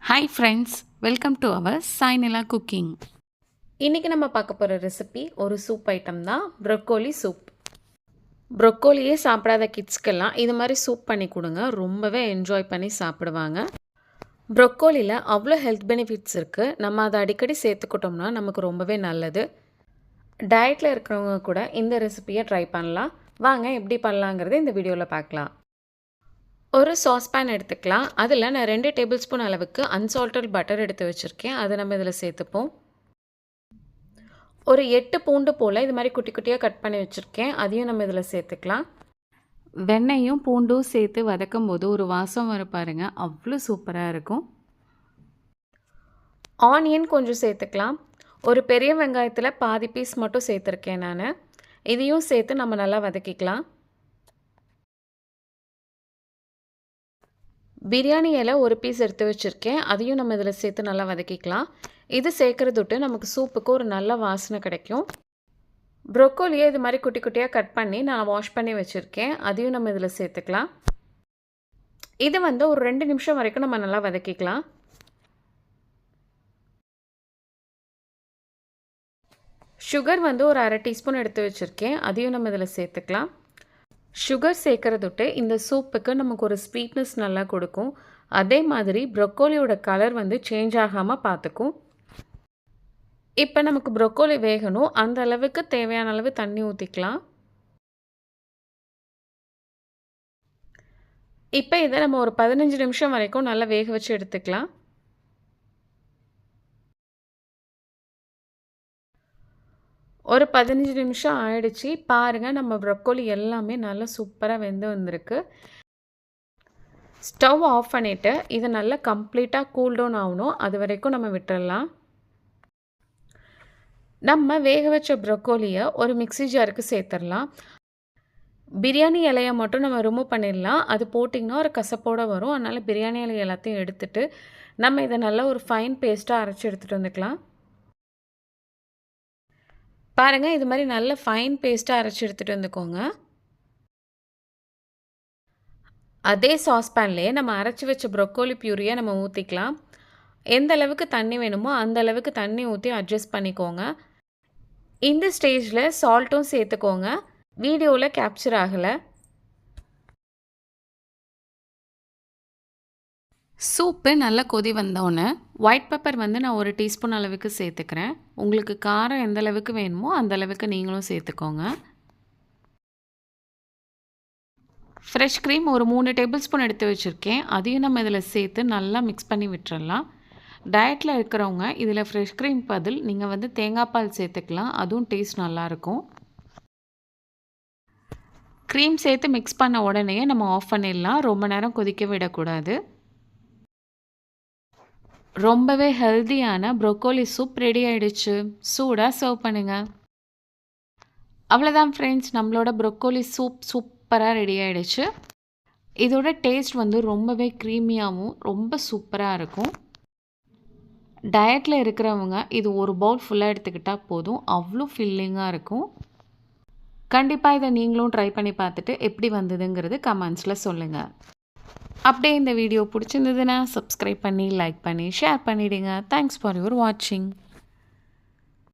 Hi friends, welcome to our Sainila cooking. இன்றைக்கி நம்ம பார்க்க போகிற ரெசிபி ஒரு சூப் ஐட்டம் தான், ப்ரொக்கோலி சூப். ப்ரொக்கோலியே சாப்பிடாத கிட்ஸ்க்கெல்லாம் இது மாதிரி சூப் பண்ணி கொடுங்க, ரொம்பவே என்ஜாய் பண்ணி சாப்பிடுவாங்க. ப்ரொக்கோலியில் அவ்வளோ ஹெல்த் பெனிஃபிட்ஸ் இருக்குது. நம்ம அதை அடிக்கடி சேர்த்துக்கிட்டோம்னா நமக்கு ரொம்பவே நல்லது. டயட்டில் இருக்கிறவங்க கூட இந்த ரெசிபியை ட்ரை பண்ணலாம். வாங்க எப்படி பண்ணலாங்கிறது இந்த வீடியோவில் பார்க்கலாம். ஒரு சாஸ்பேன் எடுத்துக்கலாம். அதில் நான் 2 டேபிள் ஸ்பூன் அளவுக்கு அன்சால்டட் பட்டர் எடுத்து வச்சுருக்கேன். அதை நம்ம இதில் சேர்த்துப்போம். ஒரு 8 பூண்டு போல் இது மாதிரி குட்டி குட்டியாக கட் பண்ணி வச்சுருக்கேன். அதையும் நம்ம இதில் சேர்த்துக்கலாம். வெண்ணெயும் பூண்டும் சேர்த்து வதக்கும் போது ஒரு வாசம் வர பாருங்க, அவ்வளோ சூப்பராக இருக்கும். ஆனியன் கொஞ்சம் சேர்த்துக்கலாம். ஒரு பெரிய வெங்காயத்தில் பாதி பீஸ் மட்டும் சேர்த்துருக்கேன் நான். இதையும் சேர்த்து நம்ம நல்லா வதக்கிக்கலாம். பிரியாணி இலை ஒரு பீஸ் எடுத்து வச்சுருக்கேன். அதையும் நம்ம இதில் சேர்த்து நல்லா வதக்கிக்கலாம். இது சேர்க்குறதுட்டு நமக்கு சூப்புக்கு ஒரு நல்ல வாசனை கிடைக்கும். ப்ரொக்கோலியை இது மாதிரி குட்டி குட்டியாக கட் பண்ணி நான் வாஷ் பண்ணி வச்சுருக்கேன். அதையும் நம்ம இதில் சேர்த்துக்கலாம். இது ஒரு 2 நிமிஷம் வரைக்கும் நம்ம நல்லா வதக்கிக்கலாம். சுகர் ஒரு அரை டீஸ்பூன் எடுத்து வச்சுருக்கேன். அதையும் நம்ம இதில் சேர்த்துக்கலாம். சுகர் சேர்க்குறதுட்டு இந்த சூப்புக்கு நமக்கு ஒரு ஸ்வீட்னஸ் நல்லா கொடுக்கும். அதே மாதிரி ப்ரொக்கோலியோட கலர் சேஞ்ச் ஆகாமல் பார்த்துக்கும். இப்போ நமக்கு ப்ரொக்கோலி வேகணும், அந்த அளவுக்கு தேவையான அளவு தண்ணி ஊற்றிக்கலாம். இப்போ இதை நம்ம ஒரு 15 நிமிஷம் வரைக்கும் நல்லா வேக வச்சு எடுத்துக்கலாம். ஒரு 15 நிமிஷம் ஆயிடுச்சு. பாருங்கள், நம்ம ப்ரொக்கோலி எல்லாமே நல்லா சூப்பராக வெந்து வந்திருக்கு. ஸ்டவ் ஆஃப் பண்ணிவிட்டு இதை நல்லா கம்ப்ளீட்டாக கூல் டவுன் ஆகணும். அது வரைக்கும் நம்ம விட்டுடலாம். நம்ம வேக வச்ச ப்ரொக்கோலியை ஒரு மிக்ஸி ஜாருக்கு சேர்த்துடலாம். பிரியாணி இலையை மட்டும் நம்ம ரிமூவ் பண்ணிடலாம். அது போட்டிங்கன்னா ஒரு கசப்போடு வரும். அதனால் பிரியாணி இலை எல்லாத்தையும் எடுத்துகிட்டு நம்ம இதை நல்லா ஒரு ஃபைன் பேஸ்ட்டாக அரைச்சி எடுத்துகிட்டு வந்துக்கலாம். பாருங்கள், இது மாதிரி நல்ல ஃபைன் பேஸ்ட்டாக அரைச்சி எடுத்துகிட்டு வந்துக்கோங்க. அதே சாஸ்பேன்லேயே நம்ம அரைச்சி வச்ச ப்ரொக்கோலி பியூரியை நம்ம ஊற்றிக்கலாம். எந்த அளவுக்கு தண்ணி வேணுமோ அந்த அளவுக்கு தண்ணி ஊற்றி அட்ஜஸ்ட் பண்ணிக்கோங்க. இந்த ஸ்டேஜில் சால்ட்டும் சேர்த்துக்கோங்க. வீடியோவில் கேப்சர் ஆகலை. சூப்பு நல்லா கொதி வந்தோடனே ஒயிட் பெப்பர் நான் ஒரு டீஸ்பூன் அளவுக்கு சேர்த்துக்கிறேன். உங்களுக்கு காரம் எந்த அளவுக்கு வேணுமோ அந்த அளவுக்கு நீங்களும் சேர்த்துக்கோங்க. ஃப்ரெஷ் க்ரீம் ஒரு 3 டேபிள் ஸ்பூன் எடுத்து வச்சுருக்கேன். அதையும் நம்ம இதில் சேர்த்து நல்லா மிக்ஸ் பண்ணி விட்டுறலாம். டயட்டில் இருக்கிறவங்க இதில் ஃப்ரெஷ் க்ரீம் பதில் நீங்கள் தேங்காய் பால் சேர்த்துக்கலாம். அதுவும் டேஸ்ட் நல்லாயிருக்கும். க்ரீம் சேர்த்து மிக்ஸ் பண்ண உடனே நம்ம ஆஃப் பண்ணிடலாம். ரொம்ப நேரம் கொதிக்க விடக்கூடாது. ரொம்பவே ஹெல்தியான ப்ரொக்கோலி சூப் ரெடி ஆகிடுச்சு. சூடாக சர்வ் பண்ணுங்கள். அவ்வளோதான் ஃப்ரெண்ட்ஸ், நம்மளோட ப்ரொக்கோலி சூப் சூப்பராக ரெடி ஆகிடுச்சு. இதோட டேஸ்ட் ரொம்பவே க்ரீமியாகவும் ரொம்ப சூப்பராக இருக்கும். டயட்டில் இருக்கிறவங்க இது ஒரு பவுல் ஃபுல்லாக எடுத்துக்கிட்டால் போதும், அவ்வளோ ஃபில்லிங்காக இருக்கும். கண்டிப்பாக இதை நீங்களும் ட்ரை பண்ணி பார்த்துட்டு எப்படி வந்ததுங்கிறது கமெண்ட்ஸில் சொல்லுங்கள். அப்படியே இந்த வீடியோ பிடிச்சிருந்ததுன்னா சப்ஸ்கிரைப் பண்ணி, லைக் பண்ணி, ஷேர் பண்ணிவிடுங்க. தேங்க்ஸ் ஃபார் யுவர் வாட்சிங்.